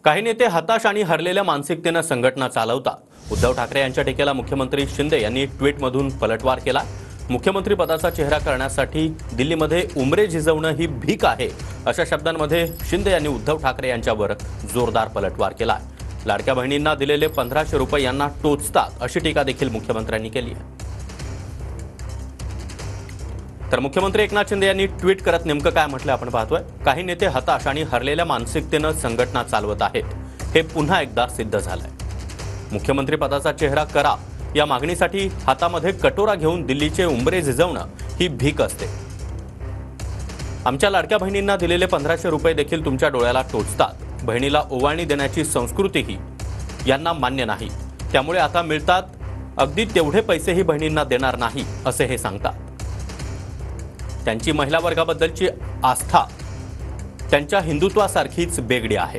काही नेते हताश आणि हरलेल्या मानसिकतेने संघटना चालवतात। उद्धव ठाकरे यांच्या टीकेला मुख्यमंत्री शिंदे यांनी ट्विटमधून पलटवार केला। मुख्यमंत्री पदाचा चेहरा करण्यासाठी दिल्लीमध्ये उंबरे झिजवणं ही भीक आहे अशा शब्दांमध्ये शिंदे यांनी उद्धव ठाकरे यांच्यावर जोरदार पलटवार केला। लाडक्या बहिणींना दिलेले 1500 रुपये यांना टोचतात अशी टीका देखील मुख्यमंत्र्यांनी केली आहे। तर मुख्यमंत्री एकनाथ शिंदे यांनी ट्विट करत नेमकं काय म्हटलं आपण पाहतोय। काही नेते हताश आणि हरलेल्या मानसिकतेने संघटना चालवत आहेत हे पुन्हा एकदा सिद्ध झालंय। मुख्यमंत्री पदाचा चेहरा करा या मागणीसाठी हातामध्ये कटोरा घेऊन दिल्लीचे उंबरे झिजवणं ही भीक असते। आमच्या लाडक्या बहिणींना दिलेले 1500 रुपये देखील तुमच्या डोळ्याला टोचतात। बहिणीला ओवाळणी देण्याची संस्कृतीही यांना मान्य नाही, त्यामुळे आता मिळतात अगदी तेवढे पैसेही बहिणींना देणार नाही असे हे सांगतात। त्यांची महिला वर्गाबद्दलची आस्था त्यांच्या हिंदुत्वासारखीच बेगडी आहे।